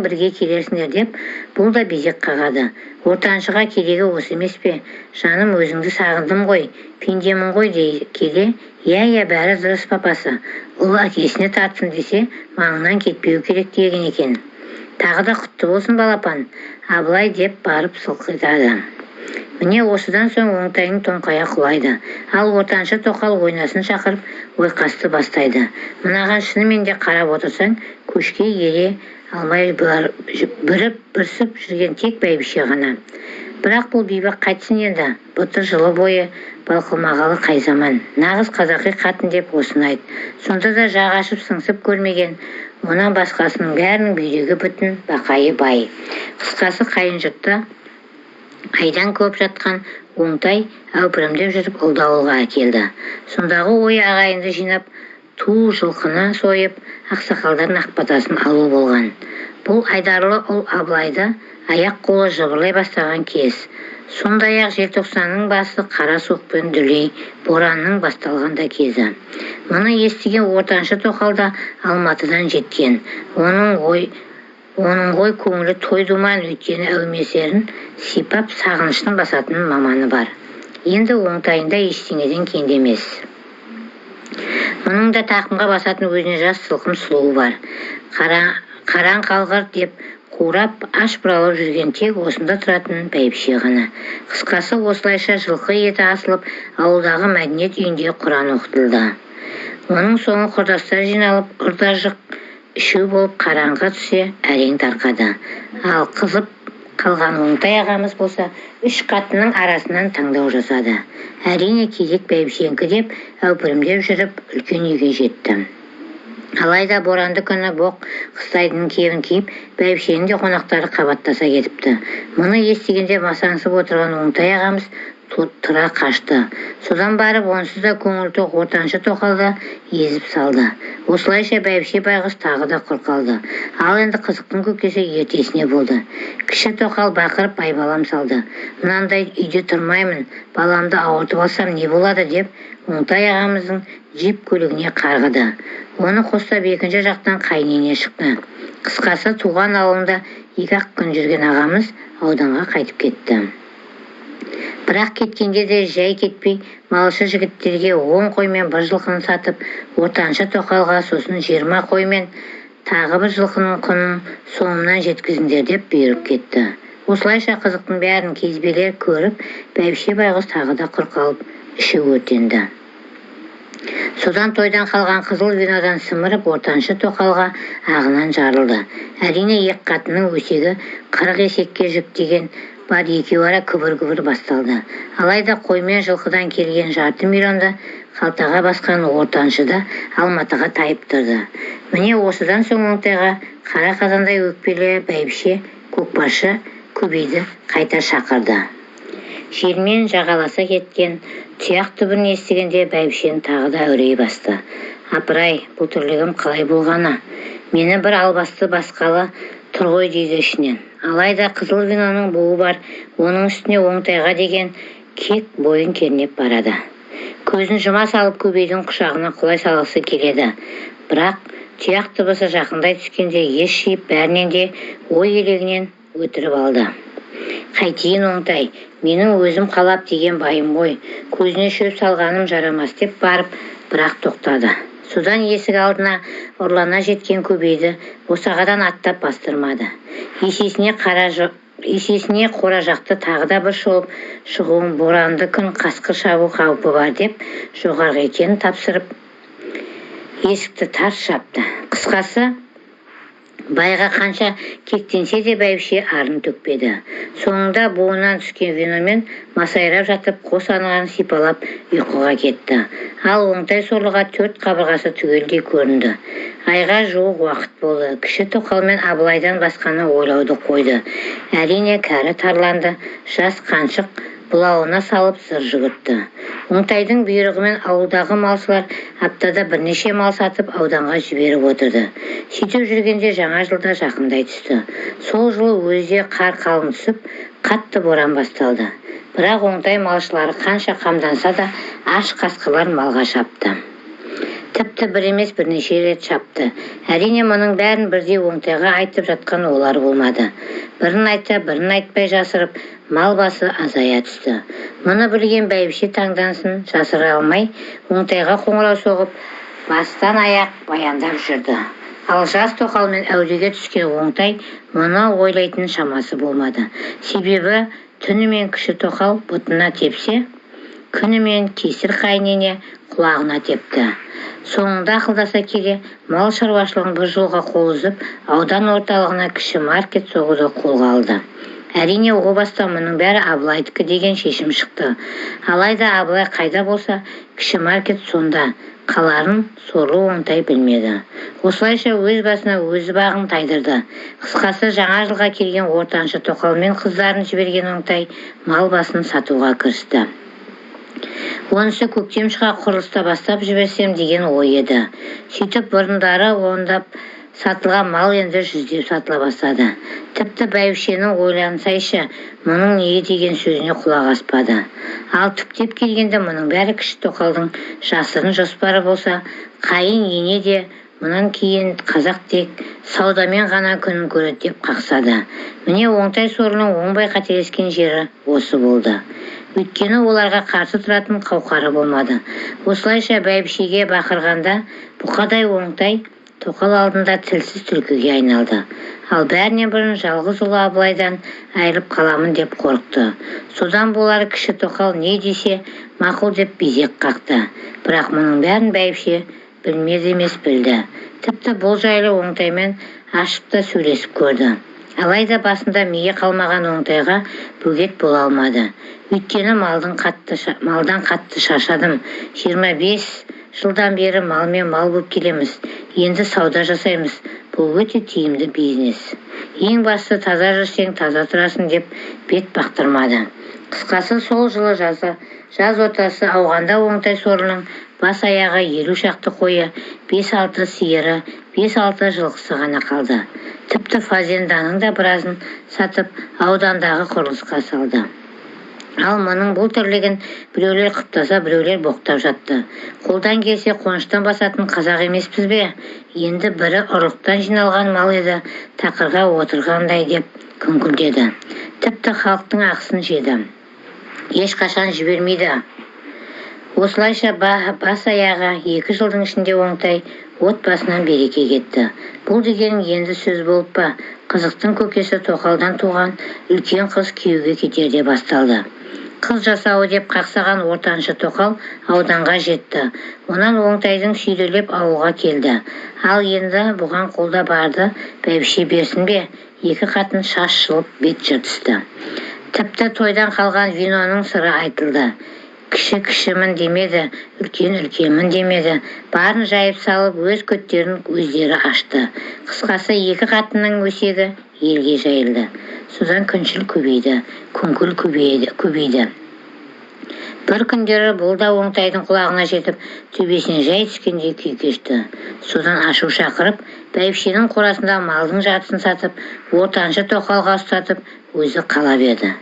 бірге келерсіңдер деп, бұл да безек қағады. Ортаншыға керегі осы емес пе? Жаным, өзіңді сағындым ғой, пендемін ғой дей келе, я бәрі дұрыс папасы. Ұл әкесіне тартсын десе, маңынан кетпеу керек деген екен. Тағы да құтты болсын балапан, абылай деп барып сылқитады. Міне осыдан соң Оңтайың тоңқая құлайды. Ал ортаншы тоқал ойнасын шақырып ойқасты бастайды. Мынаған шынымен де қарап отырсаң, көшке ере алмай бүрісіп жүрген тек бәйбіше ғана. Бірақ бұл бейбақ қайтсын енді, былтыр жылы бойы балқымағалы қай заман. Нағыз қазақи қатын деп осыны айт. Сонда да жақ ашып сыңсып көрмеген, онан басқасының бәрінің бүйрегі бүтін, бақайы бай. Қысқасы қайын жұртта айдан көп жатқан оңтай әупірімдеп жүріп ұлды-ауылға әкелді. Сондағы ой ағайынды жинап, ту жылқыны сойып, ақсақалдардың ақбатасын алу болған. Бұл айдарлы ұл Абылайды аяқ-қолы жыбырлай бастаған кез. Сондай-ақ желтоқсанның басы қара суықпен дүлей, боранның басталғанда кезі. Мұны естіген ортаншы тоқалда Алматыдан жеткен. Оның ғой көңілі той думан, өйткені әумесерін сипап сағыныштың басатын маманы бар. Енді оңтайында ештеңеден кендемес. Мұның да тақымға басатын өзіне жас сылқым сұлуы бар. Қараң қалғыр деп қурап, аш бұралып жүрген тек осында тұратын бәйбіше ғана. Қысқасы осылайша жылқы еті асылып, ауылдағы мәдениет үйінде Құран оқытылды. Оның соңы құрдастар жиналып, ұрда-жық үшеу болып қараңғы түсе әрең тарқады. Ал қызып қалған оңтай ағамыз болса, үш қатынның арасынан таңдау жасады. Әрине кезек бәйбішенкі деп әупірімдеп жүріп үлкен үйге жетті. Алайда боранды күні боқ қыстайдың кебін киіп, бәйбішенің де қонақтары қабаттаса кетіпті. Мұны естігенде масаңсып отырған оңтай ағамыз тұра қашты. Содан барып онсыз да көңіл тоқ ортаншы тоқалды езіп салды. Осылайша бәйбіше байғұс тағы да құр қалды. Ал енді қызықтың көкесі ертесіне болды. Кіші тоқал бақырып айбалам салды. Мынандай үйде тұрмаймын, баламды ауыртып алсам не болады деп оңтай ағамыздың джип көлігіне қарғыды. Оны қостап екінші жақтан қайнене шықты. Қысқасы туған ауылында 2-ақ күн жүрген ағамыз ауданға қайтып кетті. Бірақ кеткенде де жай кетпей, малшы жігіттерге 10 қоймен бір жылқыны сатып, ортаншы тоқалға сосын 20 қоймен тағы бір жылқының құнын соңымнан жеткізіңдер деп бұйырып кетті. Осылайша қызықтың бәрін кезбелер көріп, бәйбіше байғұс тағы да құр қалып, іші өртенді. Содан тойдан қалған қызыл винодан сымырып ортаншы тоқалға ағынан жарылды. Әрине ек қатынның өсегі 40 есекке жүктеген бар, екеуі ара күбір-күбір басталды. Алайда қоймен жылқыдан келген 500 миллионды қалтаға басқан ортаншы да Алматыға тайып тұрды. Міне осыдан соң оңтайға қара қазандай өкпелі бәйбіше көкбашы көбейді қайта шақырды. Жермен жағаласа кеткен тұяқ түбін естігенде бәйбішен тағы да үрей басты. Апырай, бұл түрлігім қалай болғаны? Мені бір албасты басқалы тұр ғой дейді ішінен. Алайда қызыл виноның буы бар, оның үстіне оңтайға деген кек бойын кернеп барады. Көзін жұма салып көбейдің құшағына құлай салғысы келеді. Бірақ тұяқ дыбысы жақындай түскенде ес жиып бәрінен де ой елегінен өтіріп алды. Қайтейін оңтай, менің өзім қалап деген байым ғой, көзіне шөп салғаным жарамас деп барып, бірақ тоқтады. Содан есік алдына ұрлана жеткен көбейді босағадан аттап бастырмады. Есесіне қора жақты тағы да бір шолып шығуын, боранды күн қасқыр шабу қаупі бар деп жоғарғы екенін тапсырып есікті тарс жапты. Қысқасы байға қанша кектенсе де бәйбіше арын төкпеді. Соңында буынан түскен виномен масайрап жатып қос анығын сипалап ұйқыға кетті. Ал оңтай сорлыға 4 қабырғасы түгелдей көрінді. Айға жуық уақыт болды. Кіші тоқалмен Абылайдан басқаны ойлауды қойды. Әрине кәрі тарланды, жас қаншық бұлауына салып зыр жүгіртті. Оңтайдың бұйрығымен ауылдағы малшылар аптада бірнеше мал сатып ауданға жіберіп отырды. Сөйтіп жүргенде жаңа жылда жақындай түсті. Сол жылы өзде қар қалың түсіп, қатты боран басталды. Бірақ оңтай малшылары қанша қамданса да аш қасқырлар малға шапты. Тіпті бір емес бірнеше рет шапты. Әрине мұның бәрін бірдей оңтайға айтып жатқан олар болмады. Бірін айтса, бірін айтпай жасырып, мал басы азая түсті. Мұны білген бәйбіше таңдансын жасыра алмай, оңтайға қоңырау соғып, бастан аяқ баяндап жүрді. Ал жас тоқалмен әуреге түскен оңтай мұны ойлайтын шамасы болмады. Себебі түнімен кіші тоқал бұтына тепсе, күнімен кесір қайнене құлағына тепті. Соңында ақылдаса келе мал шаруашылығын бір жылға қол үзіп, аудан орталығына кіші маркет соғуды қолға алды. Әрине о баста мұның бәрі Абылайдікі деген шешім шықты. Алайда Абылай қайда болса, кіші маркет сонда, қаларын сорлы оңтай білмеді. Осылайша өз басына өзі бағын тайдырды. Қысқасы, жаңа жылға келген ортаншы тоқал мен қыздарын жіберген оңтай мал басын сатуға кірісті. Онысы көктем шыға құрылыста бастап жіберсем деген ой еді. Сөйтіп бұрындары ондап сатылған мал енді жүздеп сатыла бастады. Тіпті бәйбішенің ойлансайшы, мұның неге деген сөзіне құлақ аспады. Ал түптеп келгенде мұның бәрі кіші тоқалдың жасырын жоспары болса, қайын ене де мұнан кейін қазақ тек саудамен ғана күнін көреді деп қақсады. Міне оңтай сорлының оңбай қателескен жері осы болды. Өйткені оларға қарсы тұратын қауқары болмады. Осылайша бәйбішеге бақырғанда бұқадай оңтай тоқал алдында тілсіз түлкіге айналды. Ал бәрінен бұрын жалғыз ұлы Абылайдан айырылып қаламын деп қорықты. Содан болар кіші тоқал не десе мақұл деп безек қақты. Бірақ мұның бәрін бәйбіше білмеді емес білді. Тіпті бұл жайлы оңтаймен ашып та сөйлесіп көрді. Алайда басында миы қалмаған оңтайға бөгет бола алмады. Өйткені малдан қатты шаршадым. 25 жылдан бері малмен мал болып келеміз. Енді сауда жасаймыз. Бұл өте тиімді бизнес. Ең басты таза жүрсең таза тұрасың деп бет бақтырмады. Қысқасы, сол жылы жаз ортасы ауғанда оңтай сорлының бас аяғы 50 шақты қойы, 5-6 сиыры, 5-6 жылқысы ғана қалды. Тіпті фазенданың да біразын сатып аудандағы құрылысқа салды. Ал мұның бұл тірлігін біреулер құптаса, біреулер боқтап жатты. Қолдан келсе қоныштан басатын қазақ емеспіз бе? Енді бірі ұрлықтан жиналған мал еді, тақырға отырғандай деп күңкілдеді. Тіпті халықтың ақысын жеді. Ешқашан жібермейді. Осылайша бас аяғы 2 жылдың ішінде оңтай отбасынан береке кетті. Бұл деген енді сөз болып па? Қызықтың көкесі тоқалдан туған үлкен қыз күйеуге кетерде басталды. Қыз жасауы деп қақсаған ортаншы тоқал ауданға жетті. Онан оңтайдың сүйрелеп ауылға келді. Ал енді бұған қолда барды, бәйбіше берсін бе? 2 қатын шаш шылып бет жыртысты. Тіпті тойдан қалған виноның сыры айтылды. Кіші-кішімін демеді, үлкен-үлкенмін демеді. Барын жайып салып, өз көттерін өздері ашты. Қысқасы, 2 қатынның өсегі елге жайылды. Содан күншіл көбейді, күңкіл көбейді. Бір күндері бұл да оңтайдың құлағына жетіп, төбесіне жай түскендей күй кешті. Содан ашу шақырып, бәйбішенің қорасында малдың жартысын сатып, ортаншы тоқалға ұстатып, өзі қала берді.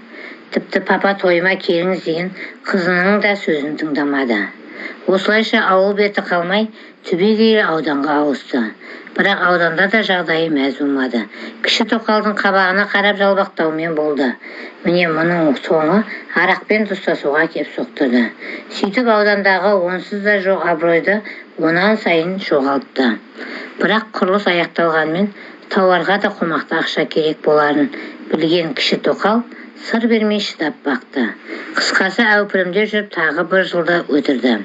Тіпті папа тойыма келіңіз деген қызының да сөзін тыңдамады. Осылайша ауыл беті қалмай, түбегейлі ауданға ауысты. Бірақ ауданда да жағдайы мәз болмады. Кіші тоқалдың қабағына қарап жалбақтаумен болды. Міне мұның соңы арақпен тұстасуға кеп соқтырды. Сөйтіп аудандағы онсыз да жоқ абыройды онан сайын жоғалтты. Бірақ құрылыс аяқталғанмен тауарға да қомақты ақша керек боларын білген кіші тоқал сыр бермей шыдап бақты. Қысқасы, әупірімде жүріп тағы 1 жылды өтірді.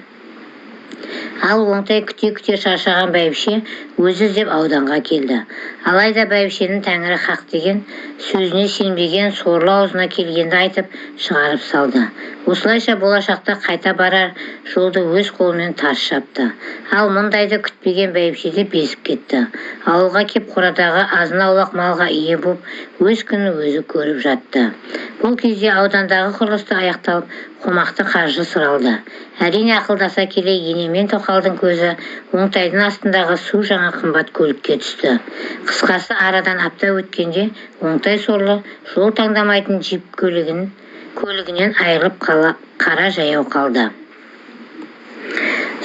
Ал оңтай күте-күте шаршаған бәйбіше өзі іздеп ауданға келді. Алайда бәйбішенің тәңірі хақ деген сөзіне сенбеген сорлы аузына келгенді айтып шығарып салды. Осылайша болашақта қайта барар жолды өз қолымен тарс жапты. Ал мұндайды күтпеген бәйбіше де безіп кетті. Ауылға кеп қорадағы азын-аулақ малға ие болып, өз күнін өзі көріп жатты. Бұл кезде аудандағы құрылысты аяқталып, қомақты қаржы сұралды. Әрине ақылдаса келе енемен тоқалдың көзі оңтайдың астындағы су жаңа қымбат көлікке түсті. Қысқасы, арадан апта өткенде оңтай сорлы жол таңдамайтын джип көлігінен айырылып қара жаяу қалды.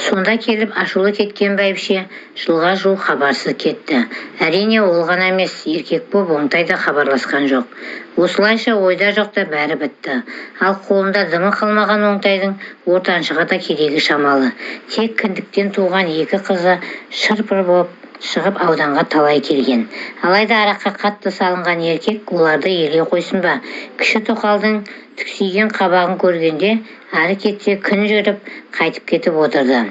Сонда келіп ашулы кеткен бәйбіше жылға жуық хабарсыз кетті. Әрине ол ғана емес, еркек боп оңтай да хабарласқан жоқ. Осылайша ойда жоқта бәрі бітті. Ал қолында дымы қалмаған оңтайдың ортаншыға да керегі шамалы. Тек кіндіктен туған 2 қызы шырпыр болып шығып ауданға талай келген. Алайда араққа қатты салынған еркек оларды еле қойсын ба? Кіші тоқалдың түксиген қабағын көргенде ары кетсе күн жүріп қайтып кетіп отырды.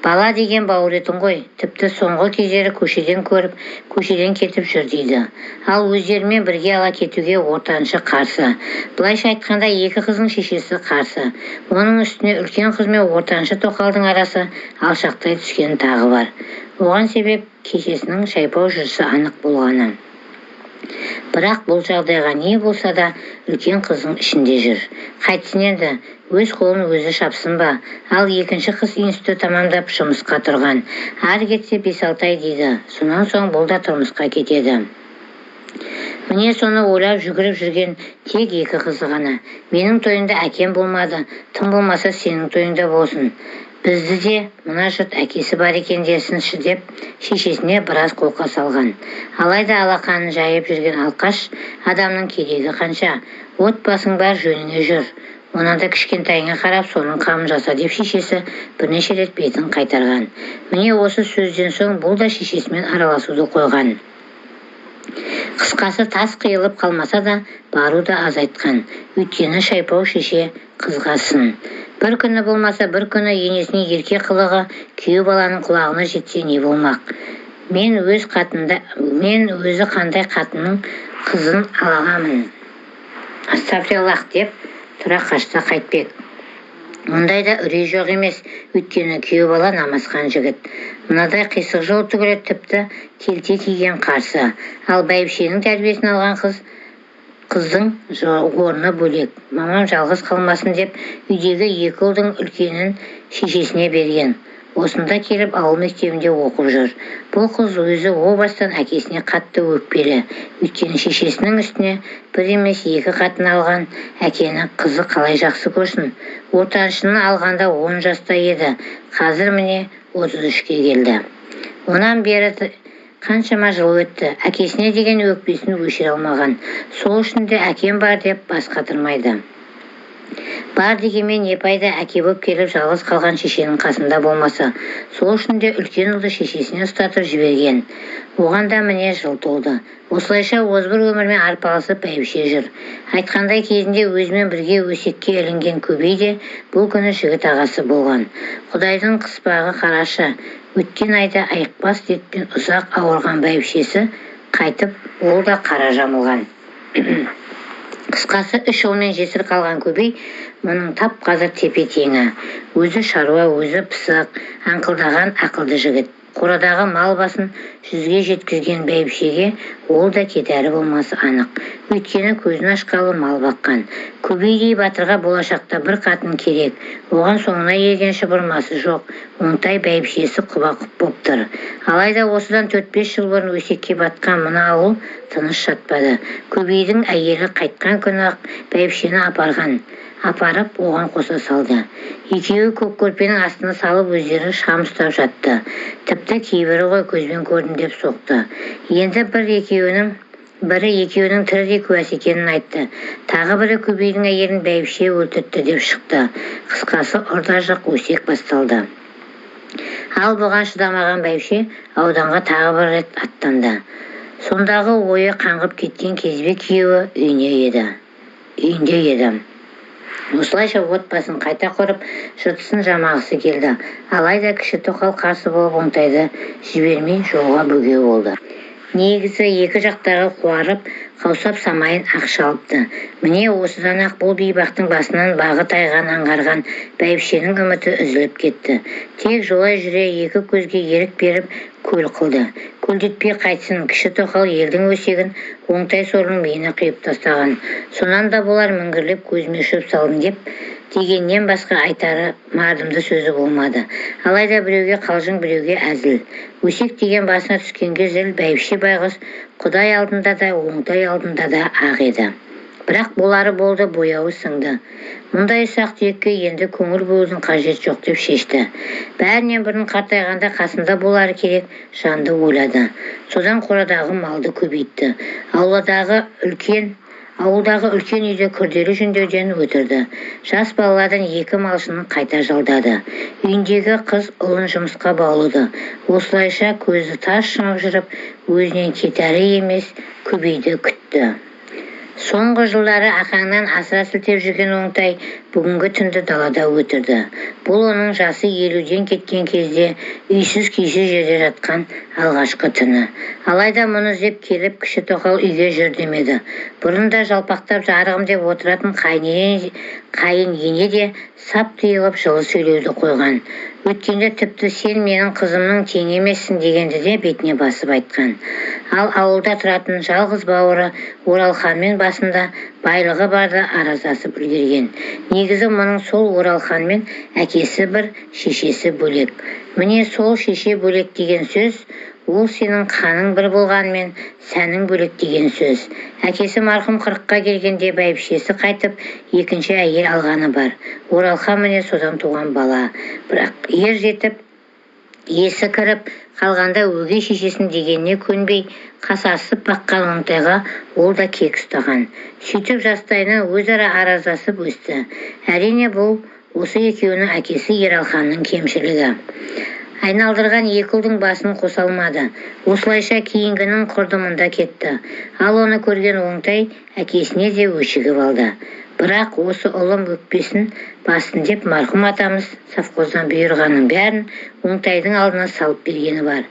Бала деген бауыр етің ғой, тіпті соңғы кездері көшеден көріп, көшеден кетіп жүр дейді. Ал өздерімен бірге ала кетуге ортаншы қарсы. Былайша айтқанда екі қыздың шешесі қарсы. Оның үстіне үлкен қыз мен ортаншы тоқалдың арасы алшақтай түскен тағы бар. Оған себеп кешесінің шайпау жүрісі анық болғаны. Бірақ бұл жағдайға не болса да үлкен қыздың ішінде жүр. Қайтсын енді, өз қолын өзі шапсын ба? Ал екінші қыз институт тамамдап жұмысқа тұрған. Ары кетсе 5-6 ай дейді. Сонан соң бұл да тұрмысқа кетеді. Міне соны ойлап жүгіріп жүрген тек екі қызы ғана. Менің тойымда әкем болмады, тым болмаса сенің тойыңда болсын. Бізді де мына жұрт әкесі бар екен десінші деп шешесіне біраз қолқа салған. Алайда алақанын жайып жүрген алқаш адамның керегі қанша? Отбасың бар, жөніңе жүр. Онан да кішкентайыңа қарап соның қамын жаса деп шешесі бірнеше рет бетін қайтарған. Міне осы сөзден соң бұл да шешесімен араласуды қойған. Қысқасы тас қиылып қалмаса да бару да азайтқан. Өйткені шайпау шеше қызғасын. Бір күні болмаса бір күні енесінің ерке қылығы күйеу баланың құлағына жетсе не болмақ? Мен өзі қандай қатынның қызын алағамын. Астафираллах деп тұра қашта қайтпек. Мұндайда үрей жоқ емес, өйткені күйеу бала намазхан жігіт. Мынадай қисық жол түгілі тіпті келте киген қарсы. Ал бәйбішенің тәрбиесін алған қыздың орны бөлек. Мамам жалғыз қалмасын деп үйдегі екі ұлдың үлкенін шешесіне берген. Осында келіп ауыл мектебінде оқып жүр. Бұл қыз өзі о бастан әкесіне қатты өкпелі. Өйткені шешесінің үстіне бір емес екі қатын алған. Әкені қызы қалай жақсы көрсін. Ортаншыны алғанда 10 жаста еді. Қазір міне 33-ке келді. Онан бері қаншама жыл өтті. Әкесіне деген өкпесін өшіре алмаған. Сол үшін де әкем бар деп бас қатырмайды. Бар дегенмен не пайда, әке боп келіп жалғыз қалған шешенің қасында болмаса. Сол үшін де үлкен ұлды шешесіне ұстатып жіберген. Оған да міне жыл толды. Осылайша озбыр өмірмен арпалысып бәйбіше жүр. Айтқандай кезінде өзімен бірге өсекке ілінген көбей де бұл күні жігіт ағасы болған. Құдайдың қыспағы қарашы. Өткен айда айықпас дертпен ұзақ ауырған бәйбішесі қайтып, ол да қара жамылған. Қысқасы 3 жылмен жесір қалған көбей мұның тап қазір тепе-теңі. Өзі шаруа, өзі пысық, аңқылдаған ақылды жігіт. Қорадағы мал басын 100-ге жеткізген бәйбішеге ол да кетәрі болмасы анық. Өйткені көзін ашқалы мал баққан. Көбейдей батырға болашақта бір қатын керек. Оған соңына ерген шұбырмасы жоқ. Оңтай бәйбішесі құба-құп боп тұр. Алайда осыдан 4-5 жыл бұрын өсекке батқан мына ауыл тыныш жатпады. Көбейдің әйелі қайтқан күні бәйбішені апарып оған қоса салды. Екеуі көк көрпенің астына салып өздері шам ұстап жатты. Тіпті кейбірі ғой көзбен көрдім деп соқты. Енді бірі екеуінің тірідей куәсі екенін айтты. Тағы бірі көбейдің әйелін бәйбіше өлтіртті деп шықты. Қысқасы ұрда-жық өсек басталды. Ал бұған шыдамаған бәйбіше ауданға тағы бір рет аттанды. Сондағы ойы қаңғып кеткен кезбе күйеуі үйінде еді. Осылайша отбасын қайта құрып, жұртысын жамағысы келді. Алайда кіші тоқал қарсы болып оңтайды жібермей жолға бөгеу болды. Негізі екі жақтағы қуарып, қаусап самайын ақшалыпты. Міне осыдан ақ бұл бейбақтың басынан бағы тайған аңғарған бәйбішенің үміті үзіліп кетті. Тек жолай жүре екі көзге ерік беріп көл қылды. Көлдетпей қайтсын, кіші тоқал елдің өсегін оңтай сорының миына қиып тастаған. Сонан да болар міңгірлеп көзіме шөп салдым дегеннен басқа айтары мардымды сөзі болмады. Алайда біреуге қалжың, біреуге әзіл. Өсек деген басына түскенге зіл бәйбіше байғыз Құдай алдында да, оңтай алдында да ақ еді. Бірақ болары болды, бояуы сыңды. Мұндай ұсақ-түйекке енді көңіл бөлудің қажет жоқ деп шешті. Бәрінен бұрын қартайғанда қасында болары керек жанды ойлады. Содан қорадағы малды көбейтті. Ауладағы үлкен Ауылдағы үлкен үйде күрделі жөндеуден өтірді. Жас балалардан 2 малшының қайта жалдады. Үйіндегі қыз ұлын жұмысқа баулыды. Осылайша көзі тас жұмып жүріп, өзінен кетәрі емес, көбейді күтті. Соңғы жылдары ақаңнан асыра сілтеп жүрген оңтай бүгінгі түнді далада өтірді. Бұл оның жасы 50-ден кеткен кезде үйсіз-күйсіз жерде жатқан алғашқы түні. Алайда мұны іздеп келіп кіші тоқал үйге жүр демеді. Бұрында жалпақтап жарығым деп отыратын қайын ене де сап тыйылып жылы сөйлеуді қойған. Өткенде тіпті сен менің қызымның тең емессің дегенді де бетіне басып айтқан. Ал ауылда тұратын жалғыз бауыры Оралханмен басында байлығы барды араздасып үлгерген. Негізі мұның сол Оралханмен әкесі бір, шешесі бөлек. Міне сол шеше бөлек деген сөз, ол сенің қаның бір болғанмен сәнің бөлек деген сөз. Әкесі марқұм 40-қа келгенде бәйбішесі қайтып, екінші әйел алғаны бар. Оралхан міне содан туған бала. Бірақ ер жетіп, есі кіріп, қалғанда өгей шешесін дегеніне көнбей, қасасып баққан оңтайға ол да кек ұстаған. Сөйтіп жастайынан өзара араздасып өсті. Әрине бұл осы екеуінің әкесі Ералханның кемшілігі. Айналдырған 2 ұлдың басын қоса алмады. Осылайша кейінгінің құрдымында кетті. Ал оны көрген оңтай әкесіне де өшігіп алды. Бірақ осы ұлым өкпесін басын деп марқұм атамыз совхоздан бұйырғанның бәрін оңтайдың алдына салып бергені бар.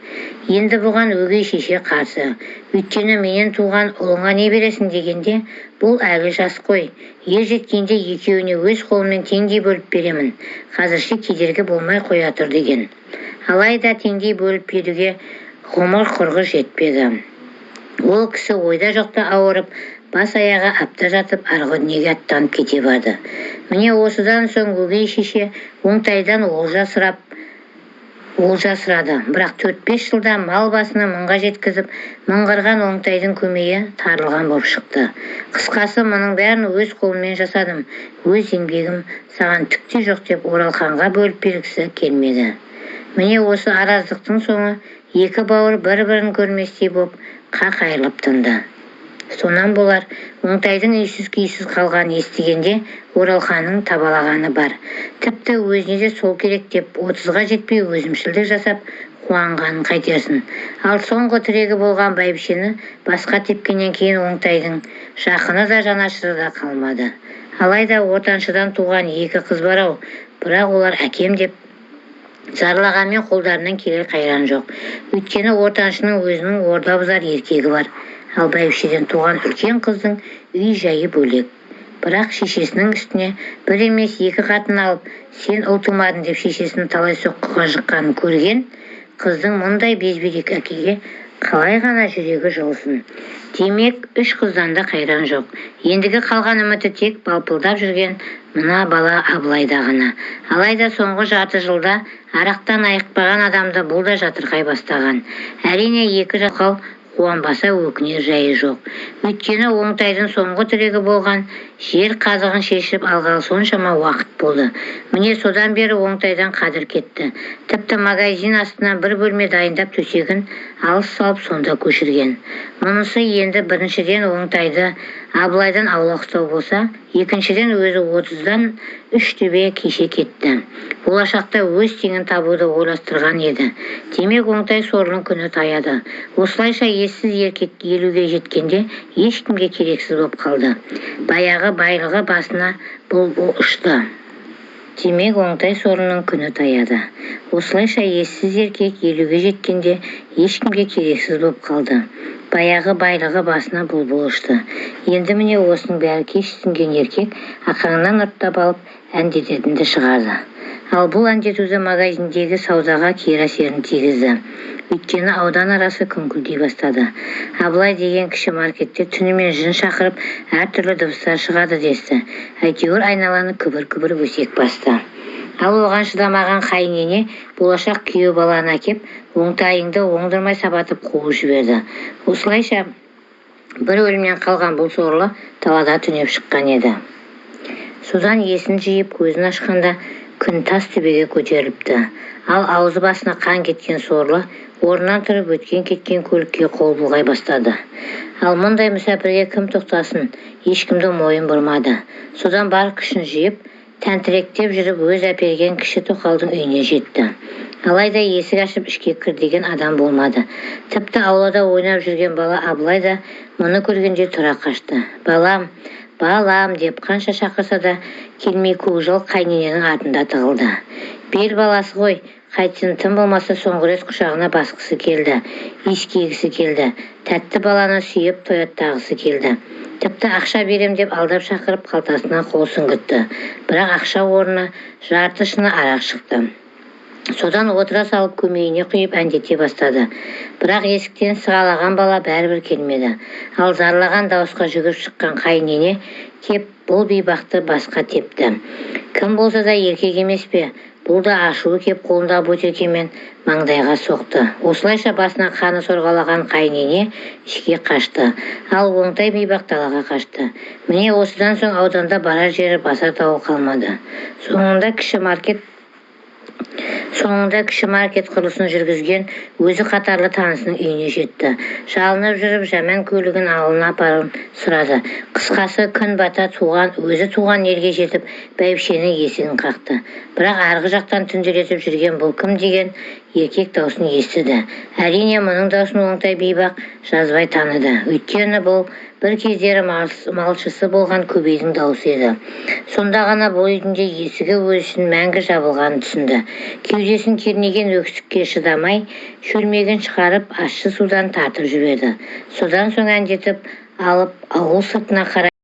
Енді бұған өгей шеше қарсы. Өйткені менен туған ұлыңа не бересің дегенде, бұл әлі жас қой. Ер жеткенде екеуіне өз қолымен теңдей бөліп беремін. Қазірше кедергі болмай қоя тұр деген. Алайда теңдей бөліп беруге ғұмыр құрғы жетпеді. Ол кісі ойда жоқта ауырып, бас аяғы апта жатып, арғы дүниеге аттанып кете барды. Міне осыдан соң өгей шеше оңтайдан олжа сұрады. Бірақ 4-5 жылда мал басына 1000-ға жеткізіп, мыңғырған оңтайдың көмейі тарылған боп шықты. Қысқасы, мұның бәрін өз қолыммен жасадым. Өз еңбегім саған түкте жоқ деп Оралханға бөліп бергісі келмеді. Міне осы араздықтың соңы 2 бауыр бір-бірін көрместей боп қақайылып тынды. Сонан болар, оңтайдың үйсіз-күйсіз қалған естігенде Оралханның табалағаны бар. Тіпті өзіне де сол керек деп 30-ға жетпей өзімшілдік жасап қуанғанын қайтерсің. Ал соңғы тірегі болған бәйбішені басқа тепкеннен кейін оңтайдың жақыны да жанашыры да қалмады. Алайда ортаншыдан туған 2 қыз бар ау, бірақ олар әкем деп зарлағанмен қолдарынан келер қайран жоқ. Өйткені ортаншының өзінің орда бұзар еркегі бар. Ал бәйбішеден туған үлкен қыздың үй жайы бөлек. Бірақ шешесінің үстіне бір емес 2 қатын алып, сен ұл тумадың деп шешесінің талай соққыға жыққанын көрген, қыздың мұндай безбелек әкеге қалай ғана жүрегі жылсын. Демек, 3 қыздан да қайран жоқ. Ендігі қалған үміті тек балпылдап жүрген мына бала Абылайда ғана. Алайда соңғы 6 жылда арақтан айықпаған адамды бұл да жатырқай бастаған. Әрине 2 жақал қуанбаса өкінер жайы жоқ. Өйткені оңтайдың соңғы тірегі болған жер қазығын шешіп алғалы соншама уақыт болды. Міне содан бері оңтайдан қадір кетті. Тіпті магазин астынан бір бөлме дайындап төсегін алыс салып сонда көшірген. Мұнысы енді біріншіден оңтайды Абылайдан аулақ ұстау болса, екіншіден өзі 30-дан 3 төбе кеше кетті. Болашақта өз теңін табуды ойластырған еді. Демек оңтай сорлының күні таяды. Осылайша ессіз еркек 50-ге жеткенде ешкімге керексіз болып қалды. Баяғы байлығы басына бұл ұшты. Демек оңтай сорлының күні таяды. Осылайша ессіз еркек 50-ге жеткенде ешкімге керексіз болып қалды. Баяғы байлығы басына бұл ұшты. Енді міне осының бәрі кеш түсінген еркек ақаңнан ұрттап алып әндететінді шығарды. Ал бұл әндетуді магазиндегі саудаға кері әсерін тигізді. Өйткені аудан арасы күңкілдей бастады. Абылай деген кіші маркетте түнімен жын шақырып, әртүрлі дыбыстар шығады десті. Әйтеуір айналаны күбір-күбір өсек басты. Ал оған шыдамаған қайынене болашақ күйеу баланы әкеп, оңтайыңды оңдырмай сабатып қуып жіберді. Осылайша бір өлімнен қалған бұл сорлы далада түнеп шыққан еді. Содан есін жиып көзін ашқанда күн тас төбеге көтеріліпті. Ал аузы басына қан кеткен сорлы орнынан тұрып өткен кеткен көлікке қол бұлғай бастады. Ал мұндай мүсәпірге кім тоқтасын, ешкімді мойын бұрмады. Содан бар күшін жиып, тәнтіректеп жүріп өз әперген кіші тоқалдың үйіне жетті. Алайда есік ашып ішке кір деген адам болмады. Тіпті аулада ойнап жүрген бала Абылай да мұны көргенде тұра қашты. Балам, балам деп қанша шақырса да келмей көкжал қайнененің артында тығылды. Бел баласы ғой, қайтсын, тым болмаса соңғы рет құшағына басқысы келді, иіскегісі келді, тәтті баланы сүйіп тояттағысы келді. Тіпті ақша берем деп алдап шақырып қалтасынан қол сүңгітті. Бірақ ақша орнына жарты шыны арақ шықты. Содан отыра салып көмейіне құйып әндете бастады. Бірақ есіктен сығалаған бала бәрібір келмеді. Ал зарлаған дауысқа жүгіріп шыққан қайнене кеп бұл бейбақты басқа тепті. Кім болса да еркек емес пе? Бұл да ашуы кеп қолында бөтелкемен маңдайға соқты. Осылайша басына қаны сорғалаған қайнене ішке қашты. Ал оңтай бейбақ далаға қашты. Міне осыдан соң ауданда барар жері басар тауы қалмады. Соңында кіші маркет құрылысын жүргізген өзі қатарлы танысының үйіне жетті. Жалынып жүріп жаман көлігін ауылына апарып сұрады. Қысқасы күн бата өзі туған елге жетіп бәйбішенің есігін қақты. Бірақ арғы жақтан түнделетіп жүрген бұл кім деген еркек даусын естіді. Әрине мұның даусын оңтай бейбақ жазбай таныды. Өйткені бұл бір кездері малшысы болған көбейдің даусы еді. Сонда ғана бұл үйдің де есігі өзі үшін мәңгі жабылғанын түсінді. Кеудесін кернеген өксікке шыдамай, шөлмегін шығарып ащы судан тартып жіберді. Содан соң әндетіп алып ауыл сыртына қарай